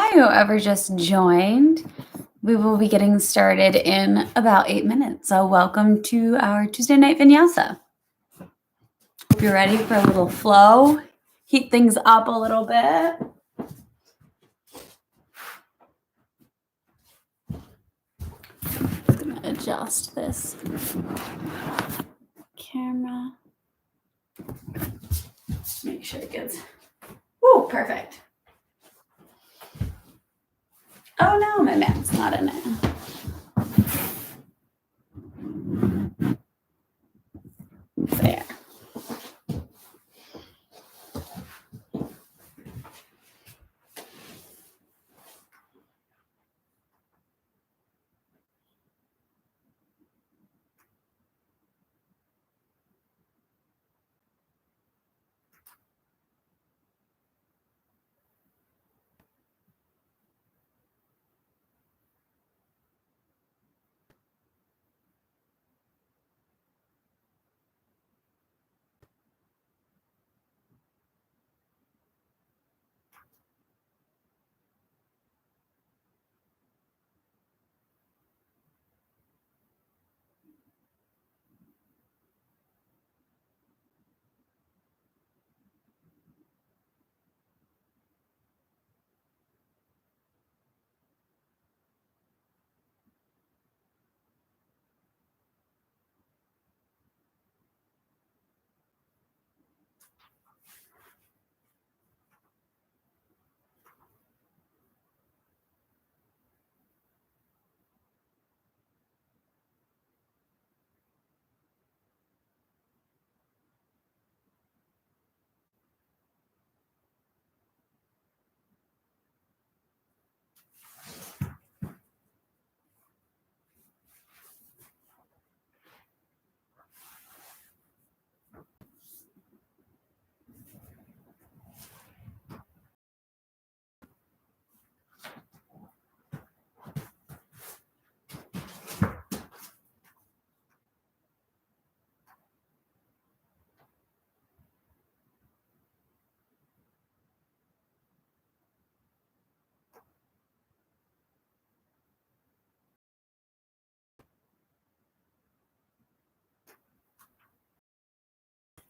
Hi, whoever just joined. We will be getting started in about 8 minutes. So welcome to our Tuesday night Vinyasa. Hope you're ready for a little flow. Heat things up a little bit. I'm gonna adjust this camera. Make sure it gets, perfect. Oh no, my mat's not in it. There.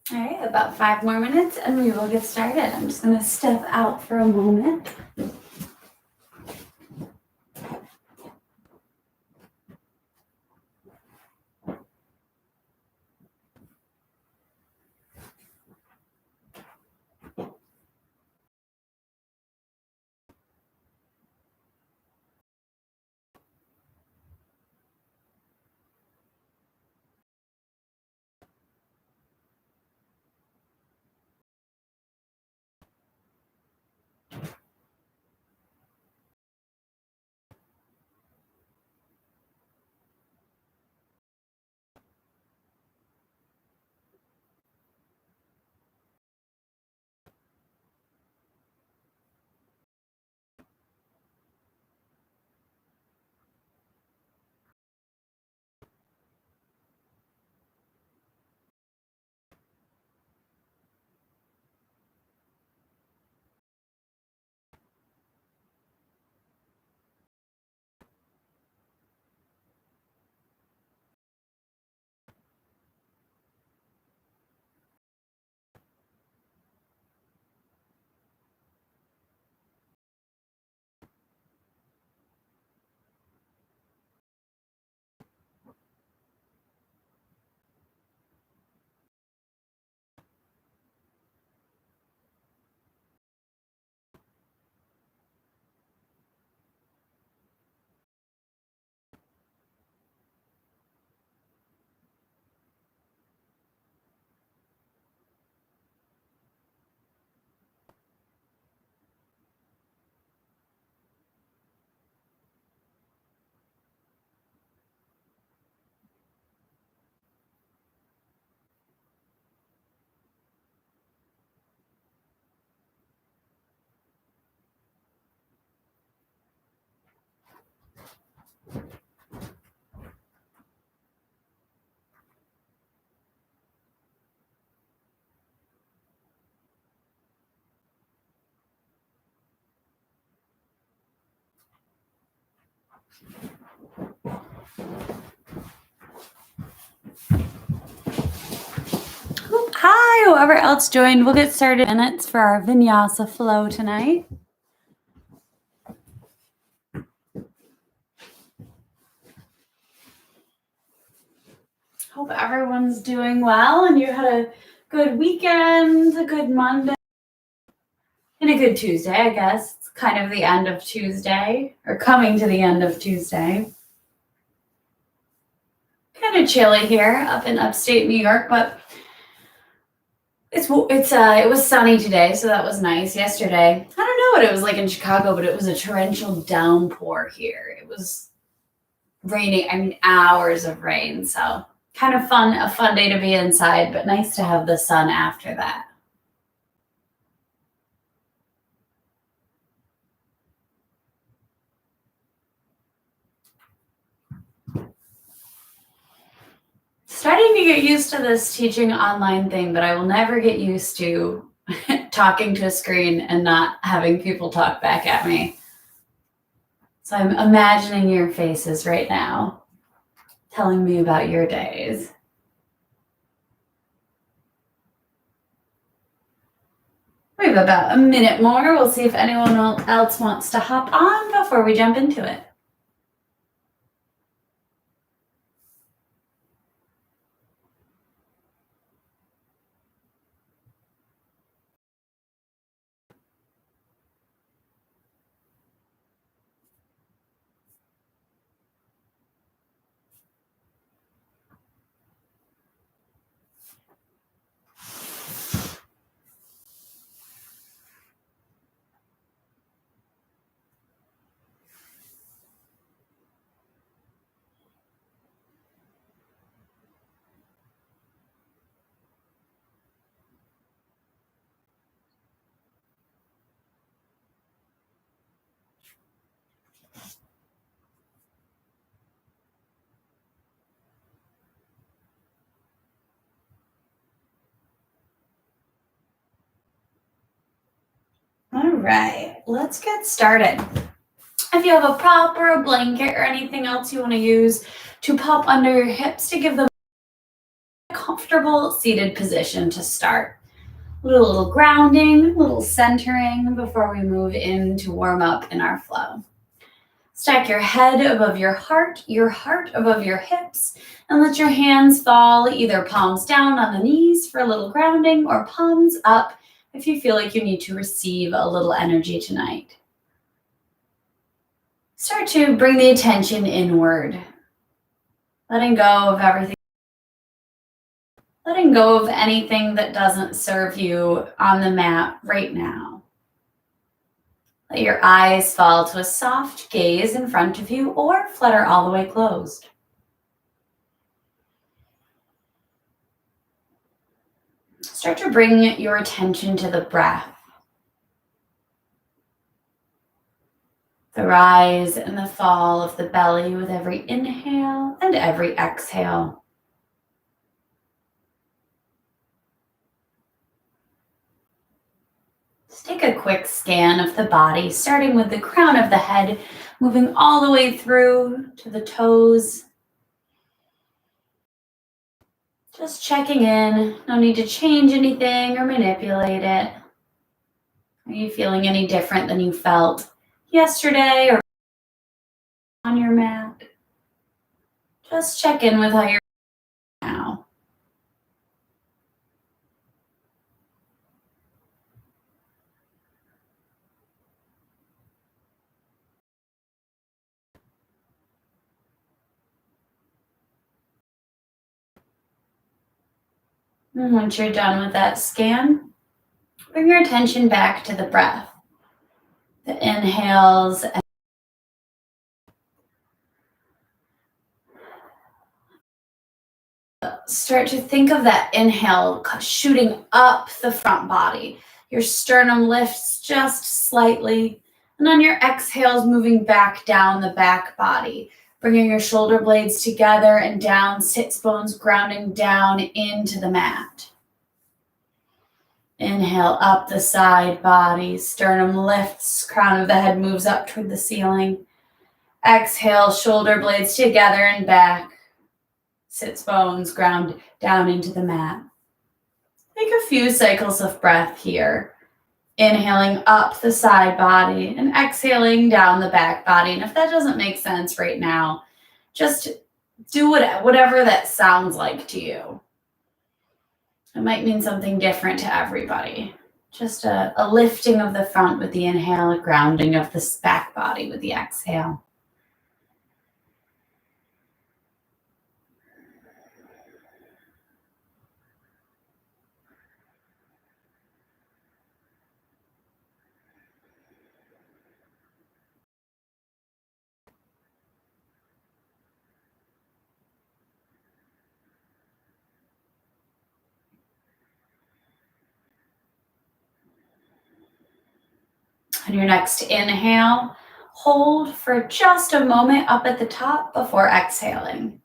All right, about 5 more minutes and we will get started. I'm just gonna step out for a moment. Hi, whoever else joined. We'll get started in minutes for our Vinyasa flow tonight. Hope everyone's doing well and you had a good weekend, a good Monday, and a good Tuesday, I guess. It's kind of the end of Tuesday, or coming to the end of Tuesday. Kind of chilly here up in upstate New York, but it was sunny today, so that was nice. Yesterday, I don't know what it was like in Chicago, but it was a torrential downpour here. It was raining, hours of rain, so kind of a fun day to be inside, but nice to have the sun after that. Starting to get used to this teaching online thing, but I will never get used to talking to a screen and not having people talk back at me. So I'm imagining your faces right now, telling me about your days. We have about a minute more. We'll see if anyone else wants to hop on before we jump into it. All right, let's get started. If you have a prop or a blanket or anything else you want to use to pop under your hips to give them a comfortable seated position to start. A little grounding, a little centering before we move in to warm up in our flow. Stack your head above your heart above your hips, and let your hands fall either palms down on the knees for a little grounding or palms up if you feel like you need to receive a little energy tonight. Start to bring the attention inward, letting go of everything. Letting go of anything that doesn't serve you on the mat right now. Let your eyes fall to a soft gaze in front of you or flutter all the way closed. Start to bring your attention to the breath. The rise and the fall of the belly with every inhale and every exhale. Just take a quick scan of the body, starting with the crown of the head, moving all the way through to the toes. Just checking in. No need to change anything or manipulate it. Are you feeling any different than you felt yesterday or on your mat? Just check in with how you're now. And once you're done with that scan, bring your attention back to the breath. The inhales and start to think of that inhale shooting up the front body. Your sternum lifts just slightly, and on your exhales, moving back down the back body, bringing your shoulder blades together and down, sits bones grounding down into the mat. Inhale up the side body, sternum lifts, crown of the head moves up toward the ceiling. Exhale, shoulder blades together and back. Sits bones ground down into the mat. Take a few cycles of breath here. Inhaling up the side body and exhaling down the back body. And if that doesn't make sense right now, just do whatever that sounds like to you. It might mean something different to everybody. Just a lifting of the front with the inhale, a grounding of the back body with the exhale. On your next inhale, hold for just a moment up at the top before exhaling.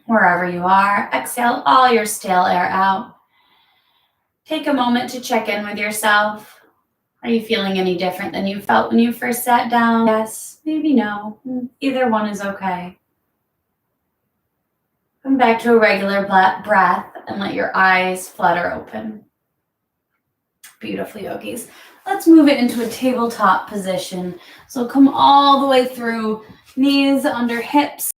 Wherever you are, exhale all your stale air out. Take a moment to check in with yourself. Are you feeling any different than you felt when you first sat down? Yes, maybe no. Either one is okay. Come back to a regular breath and let your eyes flutter open. Beautiful, yogis. Let's move it into a tabletop position. So come all the way through, knees under hips,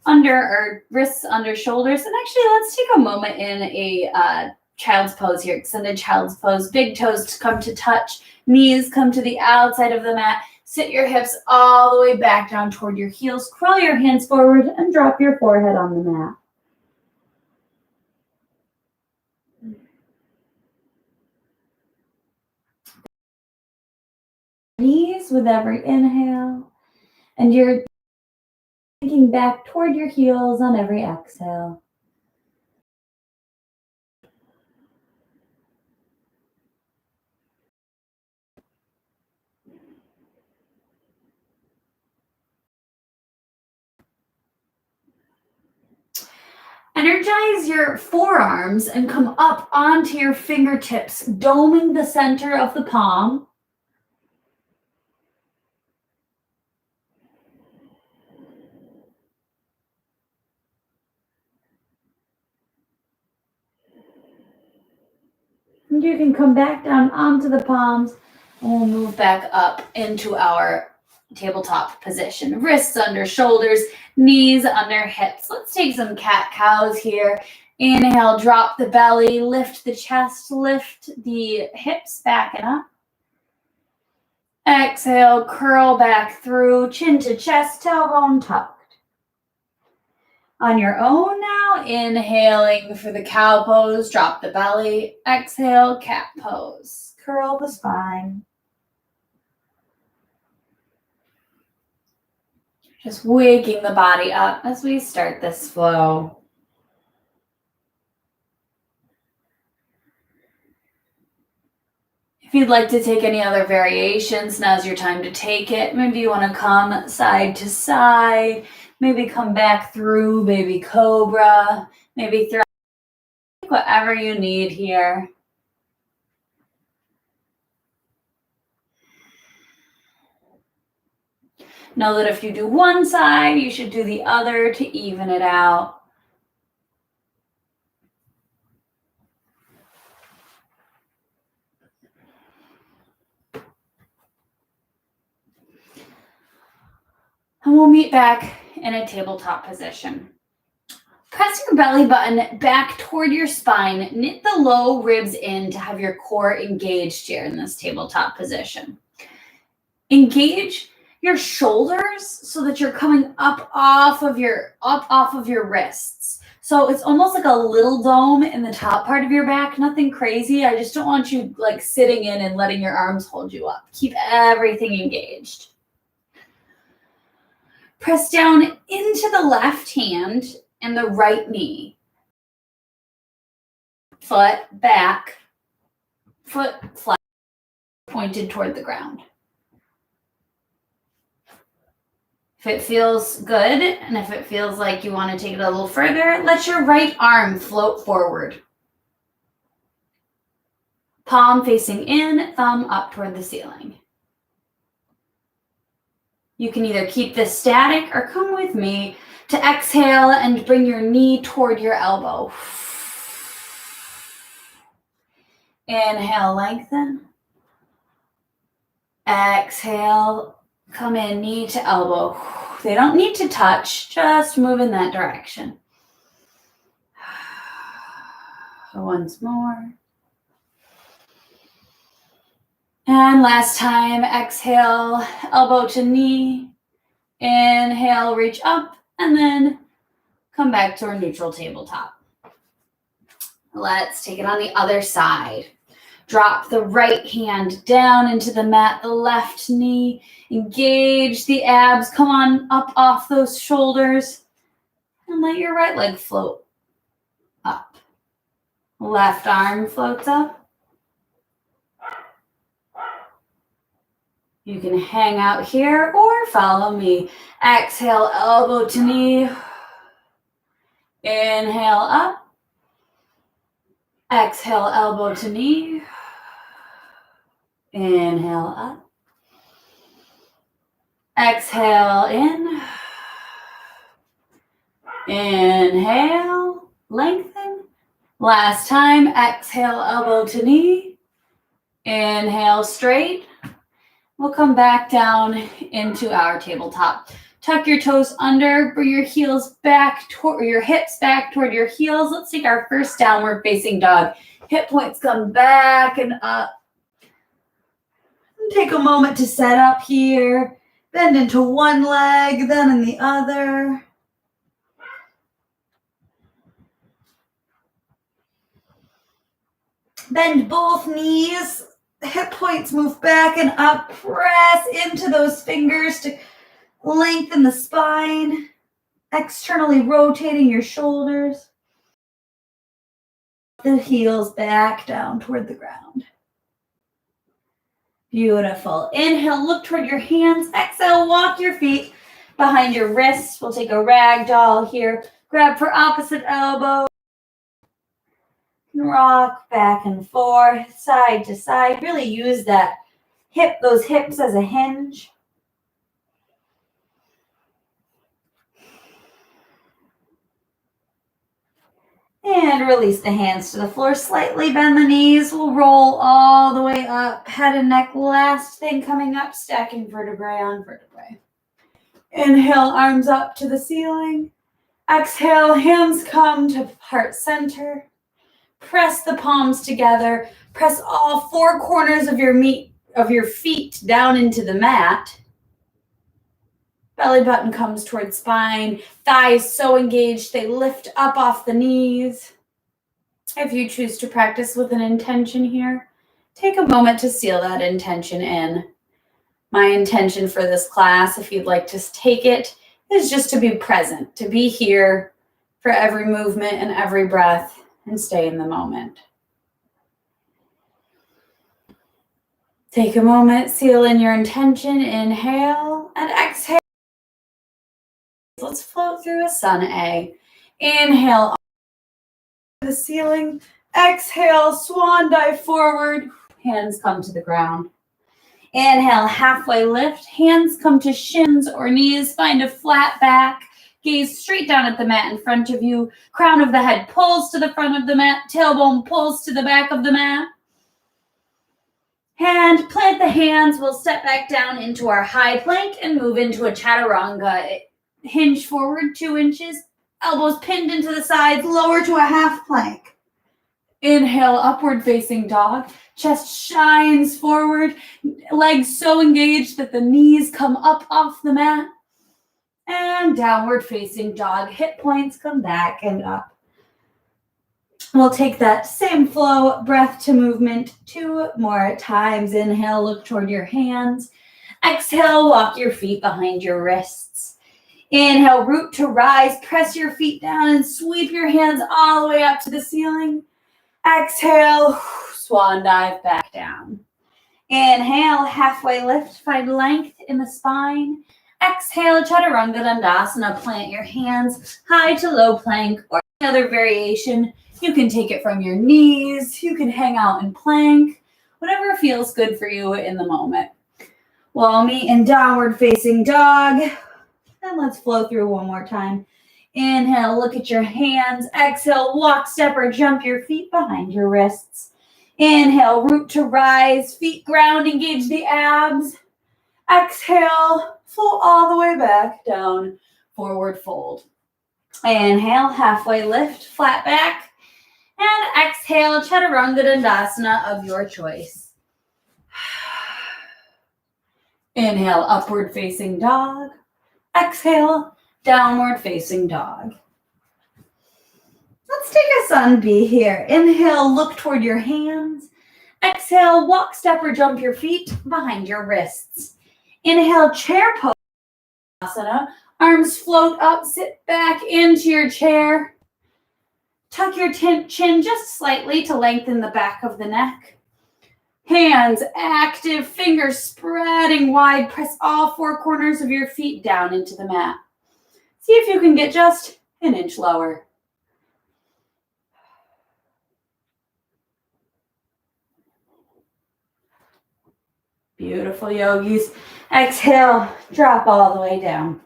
under or wrists under shoulders. And actually, let's take a moment in a child's pose here. Extended child's pose. Big toes come to touch. Knees come to the outside of the mat. Sit your hips all the way back down toward your heels. Curl your hands forward and drop your forehead on the mat. Knees with every inhale. And you're thinking back toward your heels on every exhale. Energize your forearms and come up onto your fingertips, doming the center of the palm. And you can come back down onto the palms and we'll move back up into our tabletop position. Wrists under shoulders, knees under hips. Let's take some cat-cows here. Inhale, drop the belly, lift the chest, lift the hips back and up. Exhale, curl back through, chin to chest, tailbone tucked. On your own now, inhaling for the cow pose, drop the belly. Exhale, cat pose. Curl the spine. Just waking the body up as we start this flow. If you'd like to take any other variations, now's your time to take it. Maybe you want to come side to side. Maybe come back through baby cobra. Maybe throw whatever you need here. Know that if you do one side, you should do the other to even it out. And we'll meet back in a tabletop position. Press your belly button back toward your spine. Knit the low ribs in to have your core engaged here in this tabletop position. Engage your shoulders so that you're coming up off of your wrists. So it's almost like a little dome in the top part of your back. Nothing crazy. I just don't want you like sitting in and letting your arms hold you up. Keep everything engaged. Press down into the left hand and the right knee. Foot back, foot flat, pointed toward the ground. If it feels good, and if it feels like you want to take it a little further, let your right arm float forward. Palm facing in, thumb up toward the ceiling. You can either keep this static or come with me to exhale and bring your knee toward your elbow. Inhale, lengthen. Exhale, come in, knee to elbow. They don't need to touch, just move in that direction. Once more. And last time, exhale, elbow to knee. Inhale, reach up, and then come back to our neutral tabletop. Let's take it on the other side. Drop the right hand down into the mat, the left knee. Engage the abs. Come on up off those shoulders. And let your right leg float up. Left arm floats up. You can hang out here or follow me. Exhale, elbow to knee. Inhale up. Exhale, elbow to knee. Inhale up. Exhale in. Inhale, lengthen. Last time, exhale, elbow to knee. Inhale, straight. We'll come back down into our tabletop. Tuck your toes under, bring your heels back toward your hips back toward your heels. Let's take our first downward facing dog. Hip points come back and up. Take a moment to set up here. Bend into one leg, then in the other. Bend both knees. Hip points move back and up. Press into those fingers to lengthen the spine. Externally rotating your shoulders. The heels back down toward the ground. Beautiful. Inhale, look toward your hands. Exhale, walk your feet behind your wrists. We'll take a ragdoll here. Grab for opposite elbow. Rock back and forth, side to side. Really use that those hips as a hinge. And release the hands to the floor. Slightly bend the knees. We'll roll all the way up. Head and neck. Last thing coming up. Stacking vertebrae on vertebrae. Inhale, arms up to the ceiling. Exhale, hands come to heart center. Press the palms together. Press all four corners of your feet down into the mat. Belly button comes towards spine. Thighs so engaged they lift up off the knees. If you choose to practice with an intention here, take a moment to seal that intention in. My intention for this class, if you'd like to take it, is just to be present, to be here for every movement and every breath and stay in the moment. Take a moment, seal in your intention, inhale and exhale. Let's float through a sun A. Inhale, to the ceiling. Exhale, swan dive forward. Hands come to the ground. Inhale, halfway lift. Hands come to shins or knees. Find a flat back. Gaze straight down at the mat in front of you. Crown of the head pulls to the front of the mat. Tailbone pulls to the back of the mat. And plant the hands. We'll step back down into our high plank and move into a chaturanga. Hinge forward 2 inches. Elbows pinned into the sides. Lower to a half plank. Inhale, upward facing dog. Chest shines forward. Legs so engaged that the knees come up off the mat. And downward facing dog. Hip points come back and up. We'll take that same flow, breath to movement 2 more times. Inhale, look toward your hands. Exhale, walk your feet behind your wrists. Inhale, root to rise. Press your feet down and sweep your hands all the way up to the ceiling. Exhale, swan dive back down. Inhale, halfway lift. Find length in the spine. Exhale, Chaturanga Dandasana. Plant your hands high to low plank or another variation. You can take it from your knees. You can hang out in plank. Whatever feels good for you in the moment. We'll meet in downward facing dog. And let's flow through one more time. Inhale, look at your hands. Exhale, walk, step, or jump your feet behind your wrists. Inhale, root to rise. Feet ground, engage the abs. Exhale, flow all the way back down. Forward fold. Inhale, halfway lift, flat back. And exhale, Chaturanga Dandasana of your choice. Inhale, upward facing dog. Exhale, downward facing dog. Let's take a sun B here. Inhale, look toward your hands. Exhale, walk, step, or jump your feet behind your wrists. Inhale, chair pose. Asana. Arms float up, sit back into your chair. Tuck your chin just slightly to lengthen the back of the neck. Hands active, fingers spreading wide. Press all four corners of your feet down into the mat. See if you can get just an inch lower. Beautiful, yogis. Exhale, drop all the way down.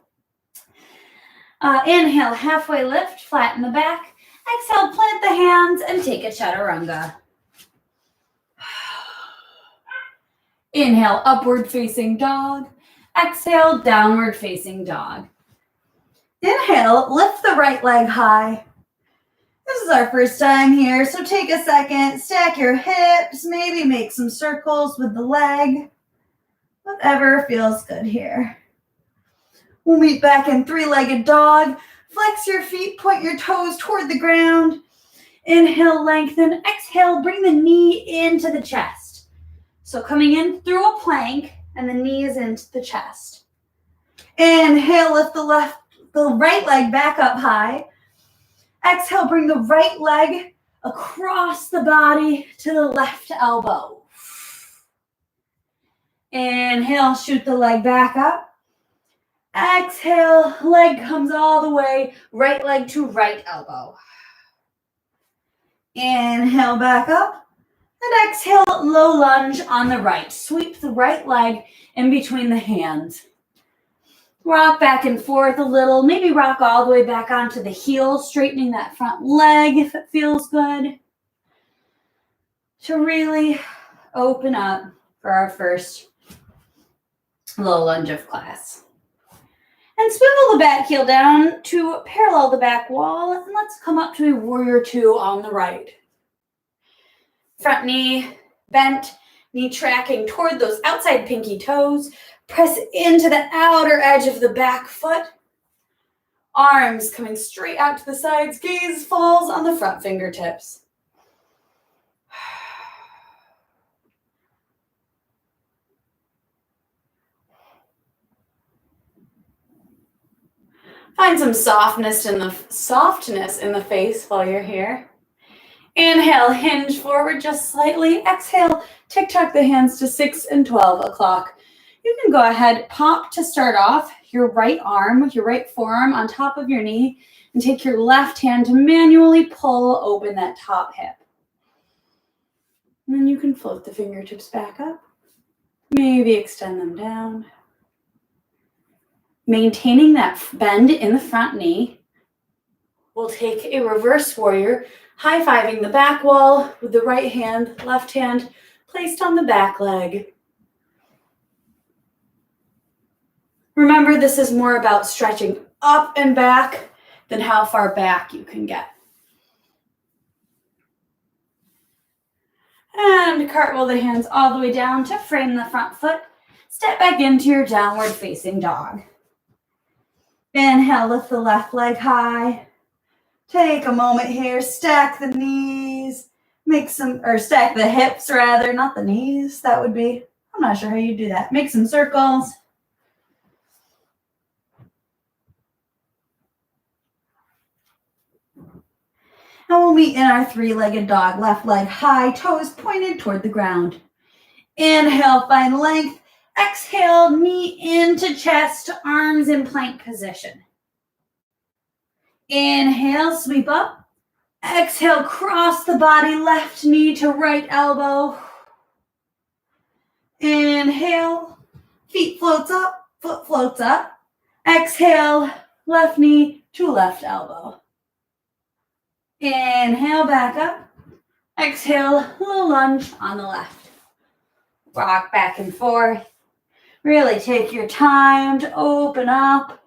Inhale, halfway lift, flatten the back. Exhale, plant the hands and take a chaturanga. Inhale, upward facing dog. Exhale, downward facing dog. Inhale, lift the right leg high. This is our first time here, so take a second, stack your hips, maybe make some circles with the leg. Whatever feels good here. We'll meet back in three-legged dog. Flex your feet, point your toes toward the ground. Inhale, lengthen. Exhale, bring the knee into the chest. So coming in through a plank and the knees into the chest. Inhale, lift the right leg back up high. Exhale, bring the right leg across the body to the left elbow. Inhale, shoot the leg back up. Exhale, leg comes all the way, right leg to right elbow. Inhale, back up. And exhale, low lunge on the right. Sweep the right leg in between the hands. Rock back and forth a little. Maybe rock all the way back onto the heel, straightening that front leg if it feels good. To really open up for our first low lunge of class. And swivel the back heel down to parallel the back wall. And let's come up to a warrior two on the right. Front knee bent, knee tracking toward those outside pinky toes. Press into the outer edge of the back foot. Arms coming straight out to the sides. Gaze falls on the front fingertips. Find some softness in the face while you're here. Inhale, hinge forward just slightly. Exhale, tick-tock the hands to 6 and 12 o'clock. You can go ahead, pop to start off your right arm, your right forearm on top of your knee, and take your left hand to manually pull open that top hip. And then you can float the fingertips back up. Maybe extend them down. Maintaining that bend in the front knee, we'll take a reverse warrior, high-fiving the back wall with the right hand, left hand placed on the back leg. Remember, this is more about stretching up and back than how far back you can get. And cartwheel the hands all the way down to frame the front foot. Step back into your downward facing dog. Inhale, lift the left leg high. Take a moment here, stack the knees, stack the hips rather, not the knees. That would be, I'm not sure how you do that. Make some circles. And we'll meet in our three-legged dog. Left leg high, toes pointed toward the ground. Inhale, find length. Exhale, knee into chest, arms in plank position. Inhale, sweep up. Exhale, cross the body, left knee to right elbow. Inhale, feet floats up, foot floats up. Exhale, left knee to left elbow. Inhale, back up. Exhale, little lunge on the left. Rock back and forth. Really take your time to open up.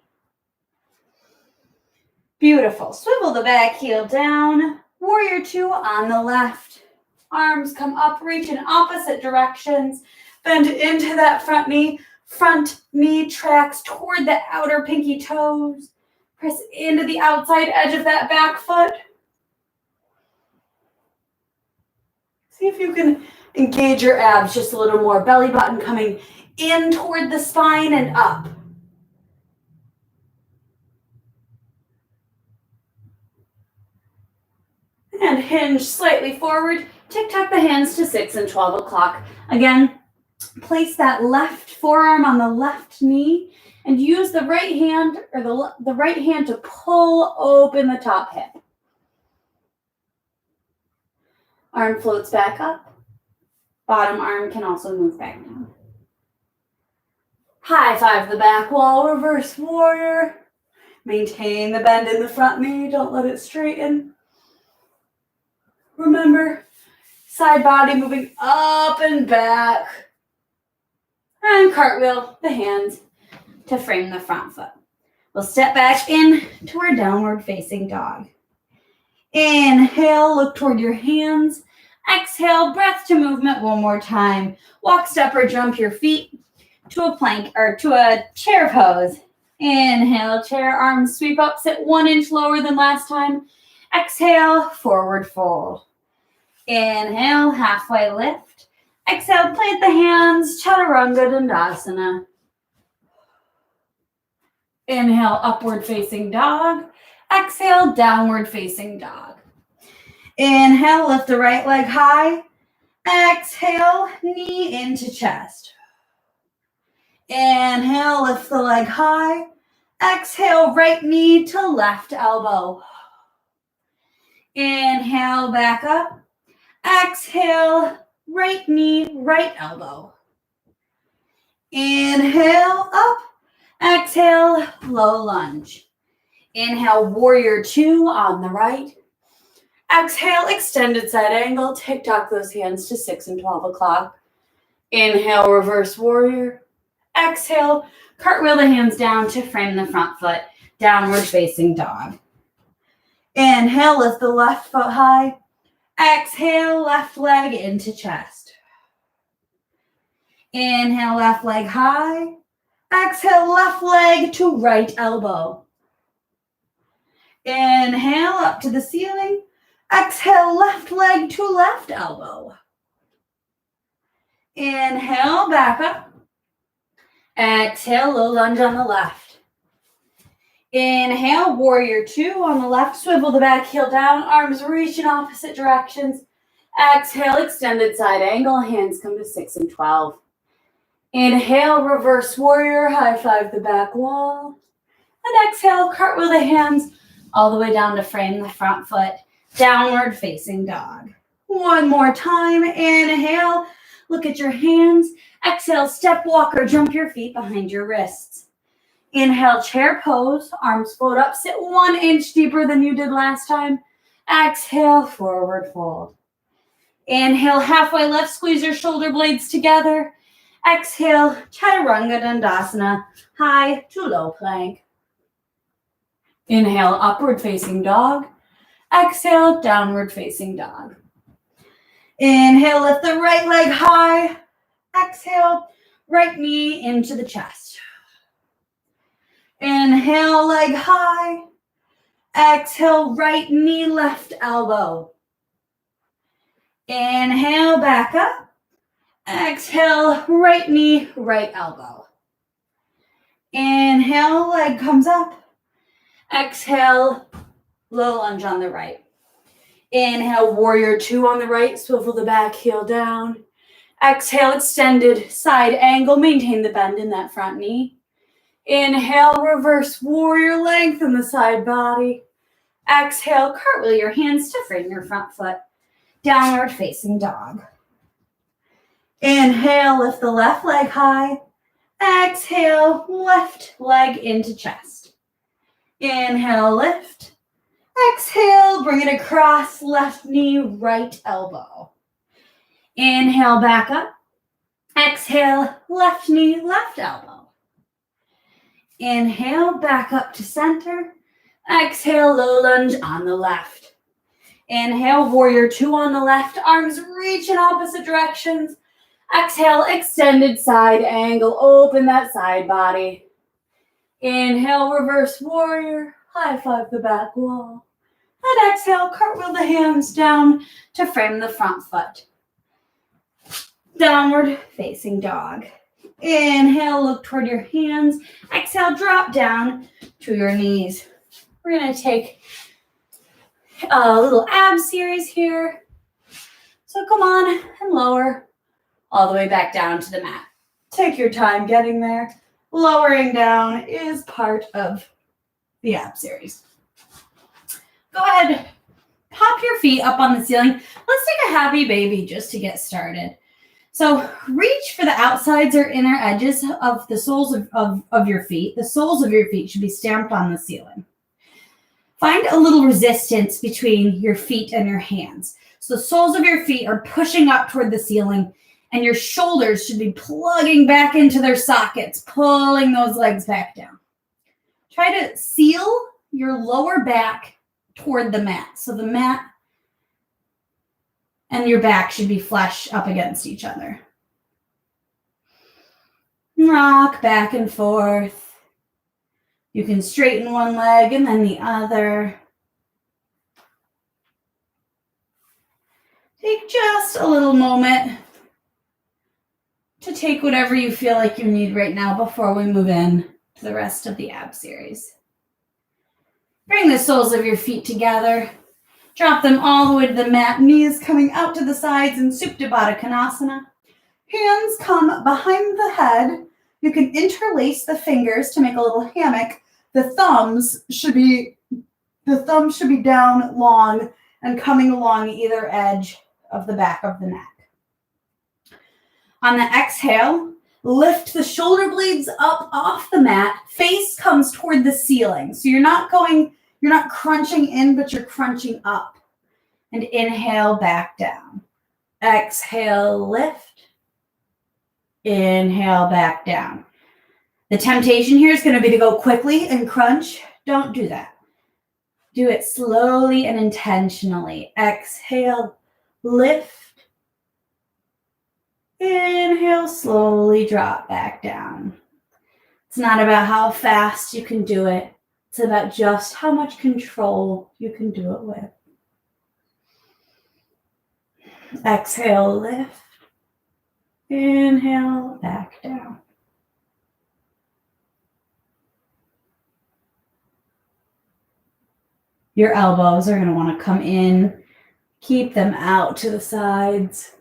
Beautiful. Swivel the back heel down. Warrior two on the left. Arms come up, reach in opposite directions. Bend into that front knee. Front knee tracks toward the outer pinky toes. Press into the outside edge of that back foot. See if you can engage your abs just a little more. Belly button coming in toward the spine and up. And hinge slightly forward. Tick-tock the hands to 6 and 12 o'clock. Again, place that left forearm on the left knee and use the right hand or the right hand to pull open the top hip. Arm floats back up. Bottom arm can also move back down. High five the back wall, reverse warrior. Maintain the bend in the front knee, don't let it straighten. Remember, side body moving up and back. And cartwheel the hands to frame the front foot. We'll step back in to our downward facing dog. Inhale, look toward your hands. Exhale, breath to movement one more time. Walk, step, or jump your feet to a plank or to a chair pose. Inhale, chair, arms sweep up, sit 1 inch lower than last time. Exhale, forward fold. Inhale, halfway lift. Exhale, plant the hands, Chaturanga Dandasana. Inhale, upward facing dog. Exhale, downward facing dog. Inhale, lift the right leg high. Exhale, knee into chest. Inhale, lift the leg high. Exhale, right knee to left elbow. Inhale, back up. Exhale, right knee, right elbow. Inhale, up. Exhale, low lunge. Inhale, warrior two on the right. Exhale, extended side angle. Tick-tock those hands to 6 and 12 o'clock. Inhale, reverse warrior. Exhale, cartwheel the hands down to frame the front foot. Downward facing dog. Inhale, lift the left foot high. Exhale, left leg into chest. Inhale, left leg high. Exhale, left leg to right elbow. Inhale, up to the ceiling. Exhale, left leg to left elbow. Inhale, back up. Exhale, low lunge on the left. Inhale, warrior two on the left. Swivel the back heel down. Arms reach in opposite directions. Exhale, extended side angle. Hands come to 6 and 12. Inhale, reverse warrior. High five the back wall. And exhale, cartwheel the hands all the way down to frame the front foot. Downward facing dog. One more time. Inhale, look at your hands. Exhale, step walker. Jump your feet behind your wrists. Inhale, chair pose. Arms float up. Sit 1 inch deeper than you did last time. Exhale, forward fold. Inhale, halfway left. Squeeze your shoulder blades together. Exhale, Chaturanga Dandasana. High to low plank. Inhale, upward facing dog. Exhale, downward facing dog. Inhale, lift the right leg high. Exhale, right knee into the chest. Inhale, leg high. Exhale, right knee, left elbow. Inhale, back up. Exhale, right knee, right elbow. Inhale, leg comes up. Exhale, low lunge on the right. Inhale, warrior two on the right, swivel the back heel down. Exhale, extended side angle, maintain the bend in that front knee. Inhale, reverse warrior, lengthen the side body. Exhale, cartwheel your hands to frame your front foot. Downward facing dog. Inhale, lift the left leg high. Exhale, left leg into chest. Inhale, lift. Exhale, bring it across, left knee, right elbow. Inhale, back up. Exhale, left knee, left elbow. Inhale, back up to center. Exhale, low lunge on the left. Inhale, warrior two on the left, arms reach in opposite directions. Exhale, extended side angle, open that side body. Inhale, reverse warrior, high five the back wall. And exhale, cartwheel the hands down to frame the front foot. Downward facing dog. Inhale, look toward your hands. Exhale, drop down to your knees. We're going to take a little ab series here. So come on and lower all the way back down to the mat. Take your time getting there. Lowering down is part of the ab series. Go ahead, pop your feet up on the ceiling. Let's take a happy baby just to get started. So reach for the outsides or inner edges of the soles of your feet. The soles of your feet should be stamped on the ceiling. Find a little resistance between your feet and your hands. So the soles of your feet are pushing up toward the ceiling, and your shoulders should be plugging back into their sockets, pulling those legs back down. Try to seal your lower back toward the mat. So the mat and your back should be flush up against each other. Rock back and forth. You can straighten one leg and then the other. Take just a little moment to take whatever you feel like you need right now before we move in to the rest of the ab series. Bring the soles of your feet together. Drop them all the way to the mat. Knees coming out to the sides in Supta Baddha Konasana. Hands come behind the head. You can interlace the fingers to make a little hammock. The thumbs should be down long and coming along either edge of the back of the neck. On the exhale, lift the shoulder blades up off the mat. Face comes toward the ceiling. So you're not crunching in, but you're crunching up. And inhale, back down. Exhale, lift. Inhale, back down. The temptation here is going to be to go quickly and crunch. Don't do that. Do it slowly and intentionally. Exhale, lift. Inhale, slowly drop back down. It's not about how fast you can do it. It's about just how much control you can do it with. Exhale, lift. Inhale, back down. Your elbows are going to want to come in. Keep them out to the sides.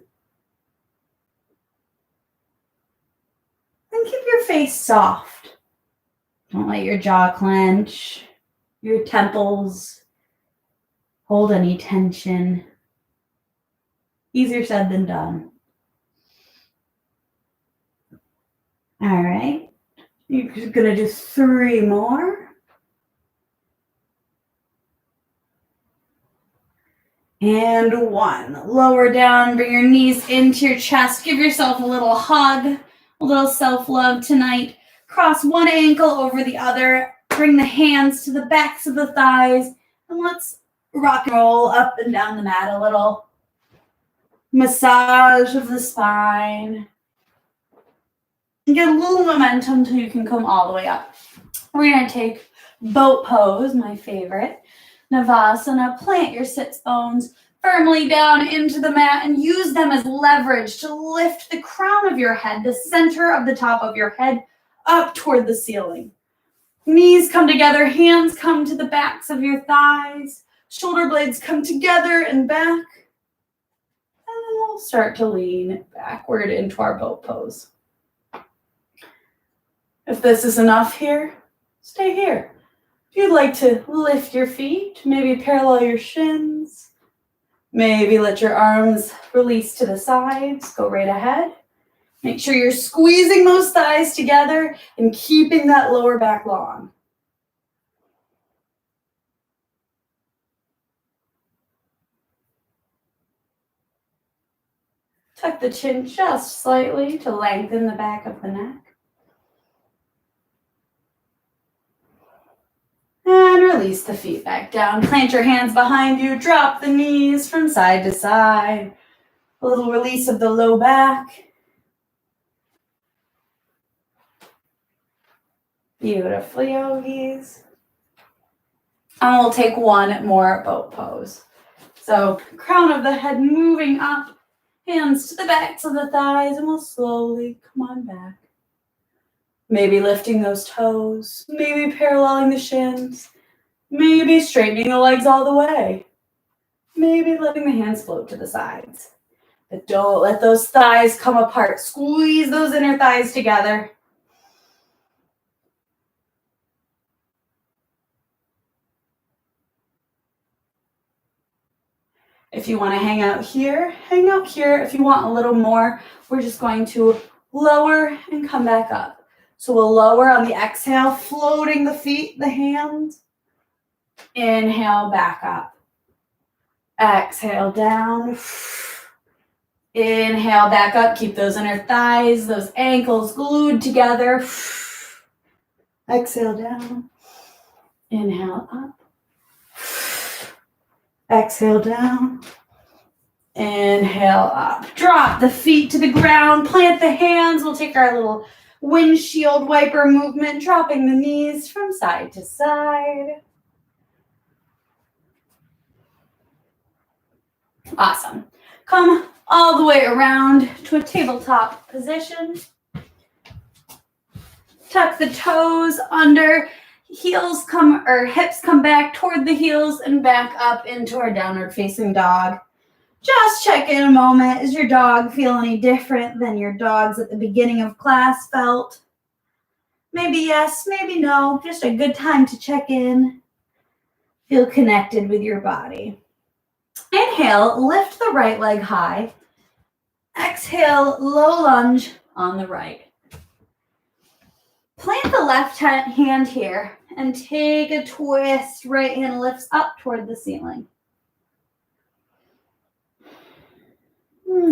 And keep your face soft. Don't let your jaw clench, your temples hold any tension. Easier said than done. All right. You're going to do 3 more. And 1. Lower down, bring your knees into your chest. Give yourself a little hug, a little self-love tonight. Cross one ankle over the other. Bring the hands to the backs of the thighs. And let's rock and roll up and down the mat a little. Massage of the spine. And get a little momentum until you can come all the way up. We're going to take boat pose, my favorite. Navasana, plant your sits bones firmly down into the mat and use them as leverage to lift the crown of your head, the center of the top of your head, up toward the ceiling. Knees come together, hands come to the backs of your thighs. Shoulder blades come together and back. And then we'll start to lean backward into our boat pose. If this is enough here, stay here. If you'd like to lift your feet, maybe parallel your shins, maybe let your arms release to the sides, go right ahead. Make sure you're squeezing those thighs together and keeping that lower back long. Tuck the chin just slightly to lengthen the back of the neck. And release the feet back down. Plant your hands behind you. Drop the knees from side to side. A little release of the low back. Beautiful, yogis. And we'll take one more boat pose. So crown of the head moving up. Hands to the backs of the thighs, and we'll slowly come on back. Maybe lifting those toes, maybe paralleling the shins, maybe straightening the legs all the way, maybe letting the hands float to the sides. But don't let those thighs come apart. Squeeze those inner thighs together. If you want to hang out here, hang out here. If you want a little more, we're just going to lower and come back up. So we'll lower on the exhale, floating the feet, the hands. Inhale, back up. Exhale, down. Inhale, back up. Keep those inner thighs, those ankles glued together. Exhale, down. Inhale, up. Exhale, down. Inhale, up. Drop the feet to the ground. Plant the hands. We'll take our little windshield wiper movement, dropping the knees from side to side. Awesome. Come all the way around to a tabletop position. Tuck the toes under. Heels come, or hips come back toward the heels and back up into our downward facing dog. Just check in a moment. Does your dog feel any different than your dogs at the beginning of class felt? Maybe yes, maybe no. Just a good time to check in. Feel connected with your body. Inhale, lift the right leg high. Exhale, low lunge on the right. Plant the left hand here and take a twist. Right hand lifts up toward the ceiling.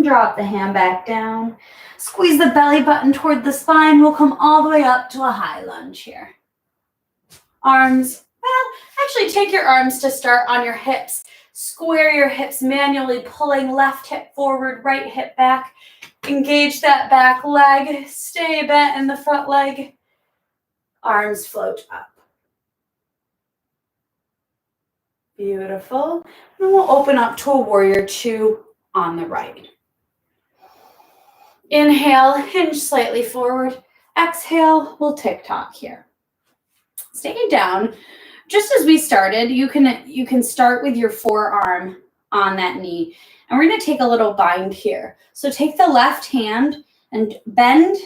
Drop the hand back down. Squeeze the belly button toward the spine. We'll come all the way up to a high lunge here. Arms, well, actually take your arms to start on your hips. Square your hips manually, pulling left hip forward, right hip back. Engage that back leg. Stay bent in the front leg. Arms float up. Beautiful. And we'll open up to a warrior two on the right. Inhale, hinge slightly forward. Exhale, we'll tick-tock here. Staying down, just as we started, you can start with your forearm on that knee. And we're going to take a little bind here. So take the left hand and bend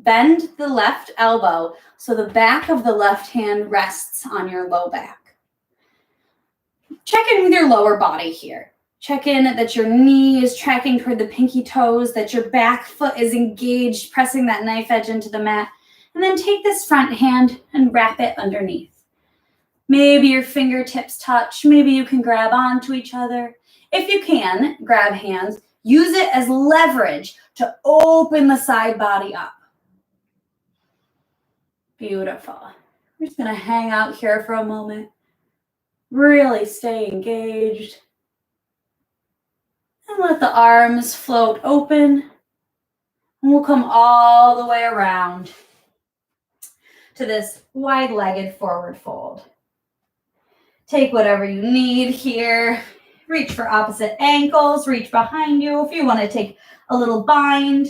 the left elbow so the back of the left hand rests on your low back. Check in with your lower body here. Check in that your knee is tracking toward the pinky toes, that your back foot is engaged, pressing that knife edge into the mat. And then take this front hand and wrap it underneath. Maybe your fingertips touch. Maybe you can grab onto each other. If you can, grab hands. Use it as leverage to open the side body up. Beautiful. We're just going to hang out here for a moment. Really stay engaged. And let the arms float open. And we'll come all the way around to this wide-legged forward fold. Take whatever you need here. Reach for opposite ankles. Reach behind you. If you want to take a little bind,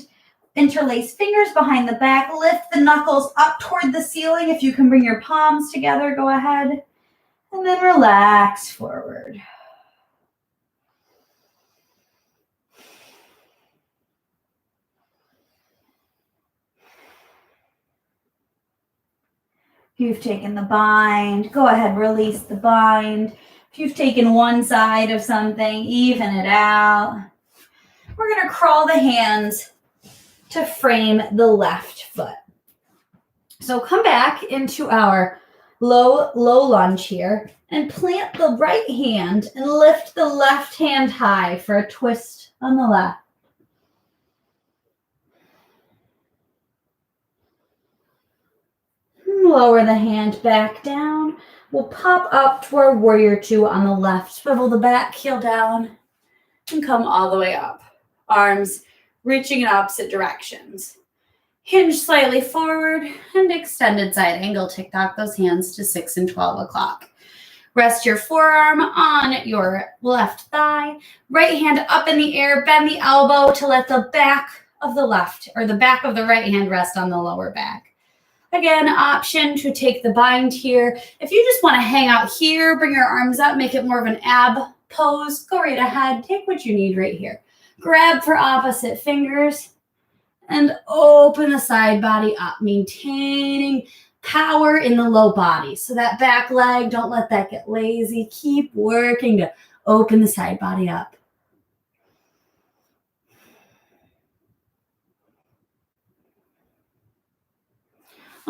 interlace fingers behind the back. Lift the knuckles up toward the ceiling. If you can bring your palms together, go ahead. And then relax forward. If you've taken the bind, go ahead, release the bind. If you've taken one side of something, even it out. We're going to crawl the hands to frame the left foot. So come back into our low lunge here and plant the right hand and lift the left hand high for a twist on the left. Lower the hand back down. We'll pop up to our warrior two on the left. Swivel the back heel down and come all the way up. Arms reaching in opposite directions. Hinge slightly forward and extended side angle. Tick-tock those hands to 6 and 12 o'clock. Rest your forearm on your left thigh. Right hand up in the air. Bend the elbow to let the back of the left or the back of the right hand rest on the lower back. Again, option to take the bind here. If you just want to hang out here, bring your arms up, make it more of an ab pose, go right ahead. Take what you need right here. Grab for opposite fingers and open the side body up, maintaining power in the low body. So that back leg, don't let that get lazy. Keep working to open the side body up.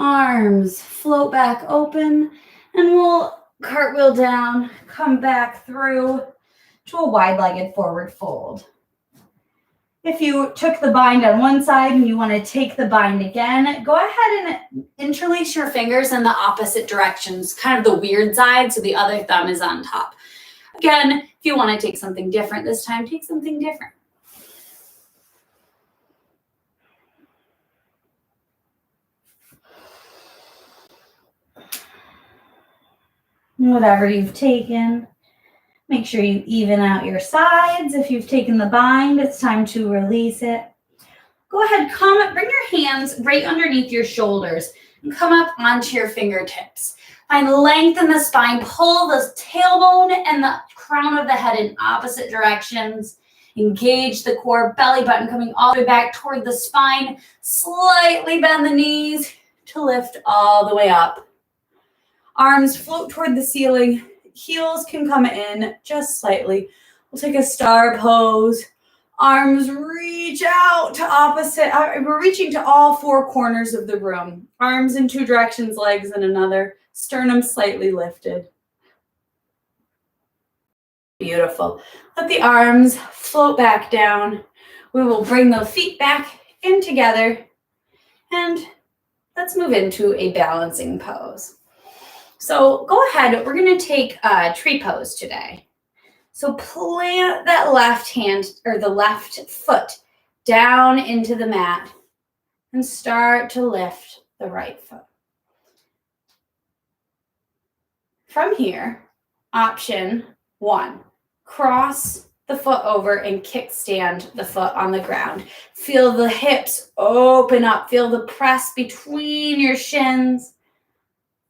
Arms float back open, and we'll cartwheel down, come back through to a wide-legged forward fold. If you took the bind on one side and you want to take the bind again, go ahead and interlace your fingers in the opposite directions, kind of the weird side, so the other thumb is on top. Again, if you want to take something different this time, take something different. Whatever you've taken, make sure you even out your sides. If you've taken the bind, it's time to release it. Go ahead, bring your hands right underneath your shoulders and come up onto your fingertips. Find length in the spine. Pull the tailbone and the crown of the head in opposite directions. Engage the core, belly button coming all the way back toward the spine. Slightly bend the knees to lift all the way up. Arms float toward the ceiling. Heels can come in just slightly. We'll take a star pose. Arms reach out to opposite. We're reaching to all four corners of the room. Arms in two directions, legs in another. Sternum slightly lifted. Beautiful. Let the arms float back down. We will bring the feet back in together. And let's move into a balancing pose. So go ahead, we're going to take a tree pose today. So plant that left hand or the left foot down into the mat and start to lift the right foot. From here, option 1, cross the foot over and kickstand the foot on the ground. Feel the hips open up, feel the press between your shins.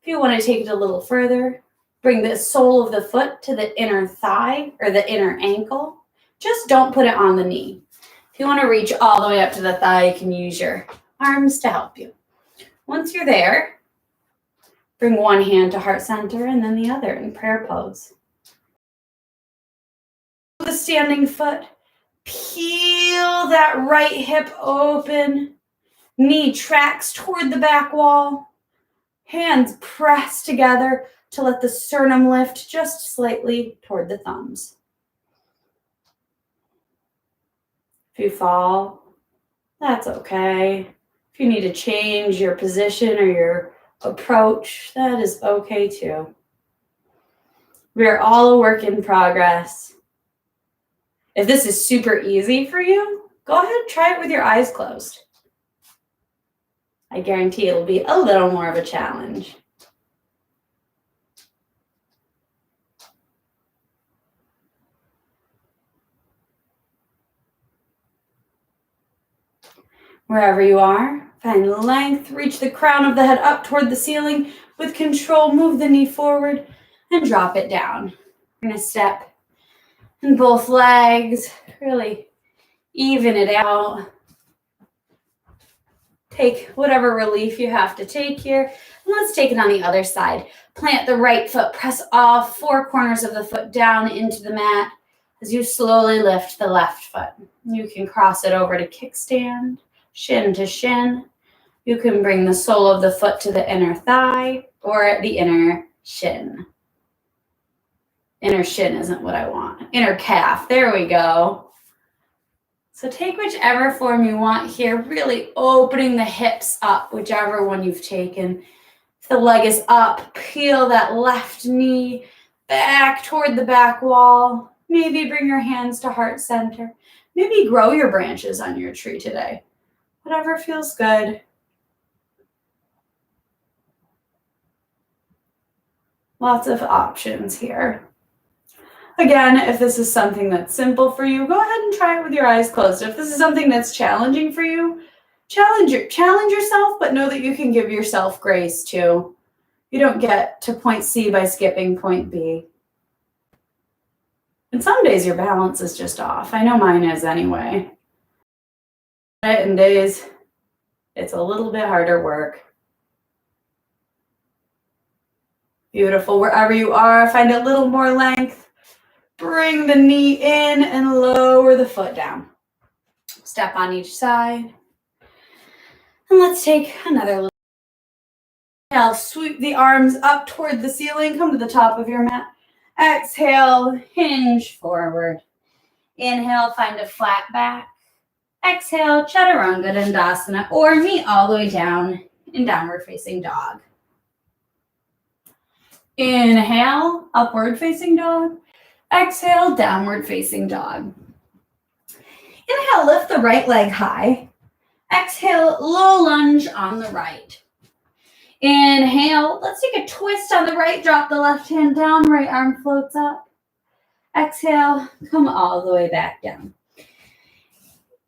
If you want to take it a little further, bring the sole of the foot to the inner thigh or the inner ankle. Just don't put it on the knee. If you want to reach all the way up to the thigh, you can use your arms to help you. Once you're there, bring one hand to heart center and then the other in prayer pose. The standing foot, peel that right hip open. Knee tracks toward the back wall. Hands press together to let the sternum lift just slightly toward the thumbs. If you fall, that's okay. If you need to change your position or your approach, that is okay too. We are all a work in progress. If this is super easy for you, go ahead and try it with your eyes closed. I guarantee it'll be a little more of a challenge. Wherever you are, find length, reach the crown of the head up toward the ceiling. With control, move the knee forward. and drop it down. We're going to step in both legs, really even it out. Take whatever relief you have to take here. And let's take it on the other side. Plant the right foot, press all four corners of the foot down into the mat as you slowly lift the left foot. You can cross it over to kickstand, shin to shin. You can bring the sole of the foot to the inner thigh or the inner shin. Inner shin isn't what I want. Inner calf, there we go. So take whichever form you want here, really opening the hips up, whichever one you've taken. If the leg is up, peel that left knee back toward the back wall. Maybe bring your hands to heart center. Maybe grow your branches on your tree today. Whatever feels good. Lots of options here. Again, if this is something that's simple for you, go ahead and try it with your eyes closed. If this is something that's challenging for you, challenge yourself, but know that you can give yourself grace too. You don't get to point C by skipping point B. And some days your balance is just off. I know mine is anyway. And days it's a little bit harder work. Beautiful. Wherever you are, find a little more length. Bring the knee in and lower the foot down. Step on each side. And let's take another little inhale. Sweep the arms up toward the ceiling. Come to the top of your mat. Exhale, hinge forward. Inhale, find a flat back. Exhale, Chaturanga Dandasana, or meet all the way down in downward facing dog. Inhale, upward facing dog. Exhale, downward facing dog. Inhale, lift the right leg high. Exhale, low lunge on the right. Inhale, let's take a twist on the right. Drop the left hand down, right arm floats up. Exhale, come all the way back down.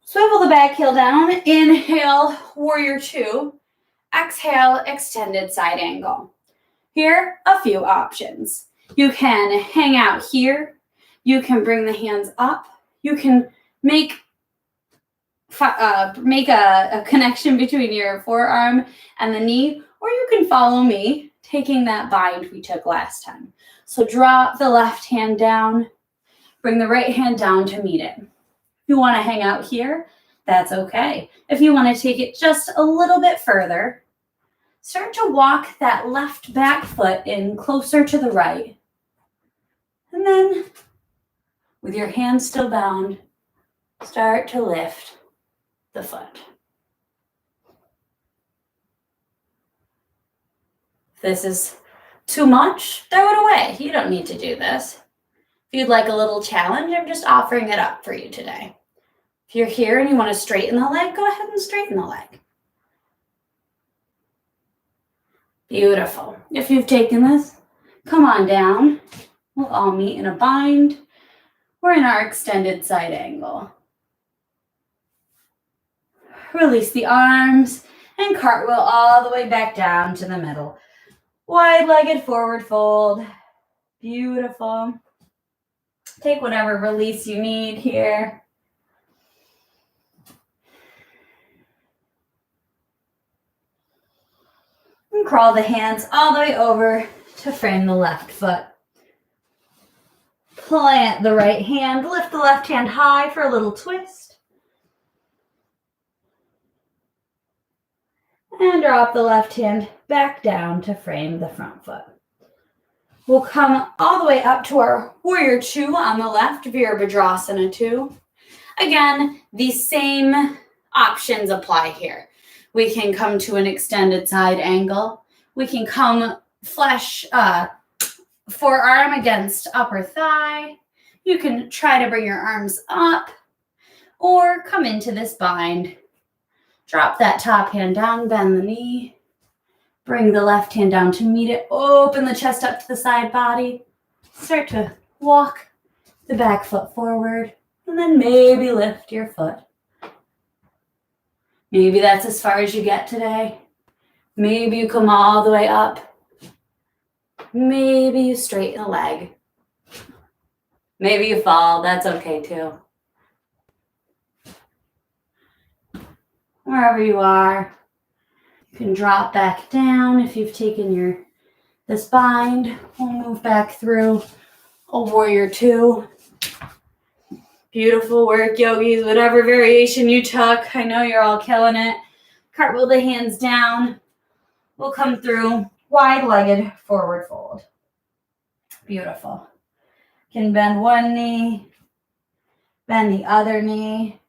Swivel the back heel down. Inhale, warrior two. Exhale, extended side angle. Here, a few options. You can hang out here. You can bring the hands up. You can make a connection between your forearm and the knee, or you can follow me, taking that bind we took last time. So drop the left hand down, bring the right hand down to meet it. If you want to hang out here, that's okay. If you want to take it just a little bit further, start to walk that left back foot in closer to the right. And then, with your hands still bound, start to lift the foot. If this is too much, throw it away. You don't need to do this. If you'd like a little challenge, I'm just offering it up for you today. If you're here and you want to straighten the leg, go ahead and straighten the leg. Beautiful. If you've taken this, come on down. We'll all meet in a bind. We're in our extended side angle. Release the arms and cartwheel all the way back down to the middle. Wide-legged forward fold. Beautiful. Take whatever release you need here. And crawl the hands all the way over to frame the left foot. Plant the right hand, lift the left hand high for a little twist. And drop the left hand back down to frame the front foot. We'll come all the way up to our warrior two on the left, Virabhadrasana 2. Again, the same options apply here. We can come to an extended side angle. We can come flush forearm against upper thigh. You can try to bring your arms up or come into this bind. Drop that top hand down, bend the knee. Bring the left hand down to meet it. Open the chest up to the side body. Start to walk the back foot forward and then maybe lift your foot. Maybe that's as far as you get today. Maybe you come all the way up. Maybe you straighten a leg. Maybe you fall. That's okay too. Wherever you are, you can drop back down. If you've taken this bind, we'll move back through a warrior two. Beautiful work, yogis. Whatever variation you took, I know you're all killing it. Cartwheel the hands down. We'll come through wide-legged forward fold. Beautiful. Can bend one knee, bend the other knee.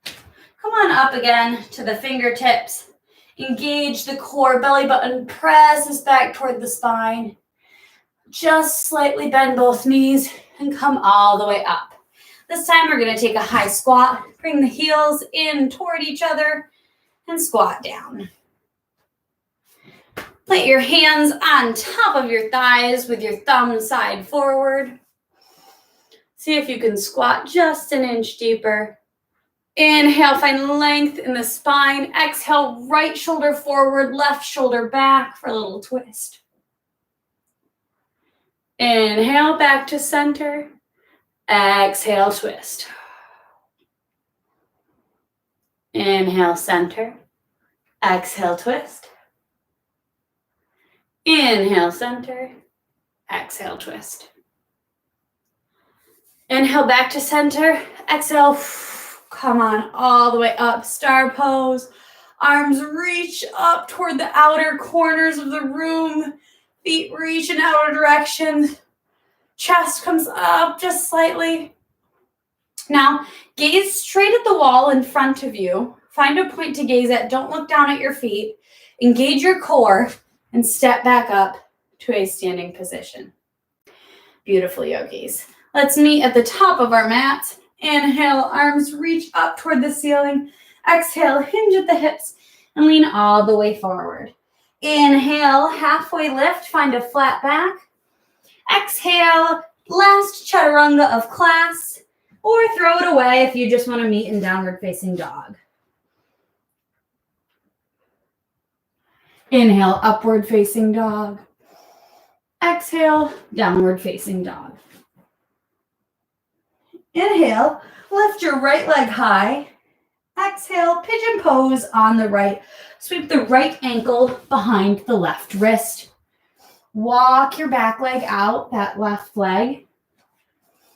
Come on up again to the fingertips. Engage the core, belly button presses back toward the spine. Just slightly bend both knees and come all the way up. This time we're going to take a high squat. Bring the heels in toward each other and squat down. Put your hands on top of your thighs with your thumb side forward. See if you can squat just an inch deeper. Inhale, find length in the spine. Exhale, right shoulder forward, left shoulder back for a little twist. Inhale, back to center. Exhale, twist. Inhale, center. Exhale, twist. Inhale, center. Exhale, twist. Inhale, back to center. Exhale, come on all the way up. Star pose. Arms reach up toward the outer corners of the room. Feet reach in outer directions. Chest comes up just slightly. Now, gaze straight at the wall in front of you. Find a point to gaze at. Don't look down at your feet. Engage your core and step back up to a standing position. Beautiful, yogis. Let's meet at the top of our mat. Inhale, arms reach up toward the ceiling. Exhale, hinge at the hips and lean all the way forward. Inhale, halfway lift, find a flat back. Exhale, last chaturanga of class, or throw it away if you just want to meet in downward facing dog. Inhale, upward facing dog. Exhale, downward facing dog. Inhale, lift your right leg high. Exhale, pigeon pose on the right. Sweep the right ankle behind the left wrist. Walk your back leg out, that left leg.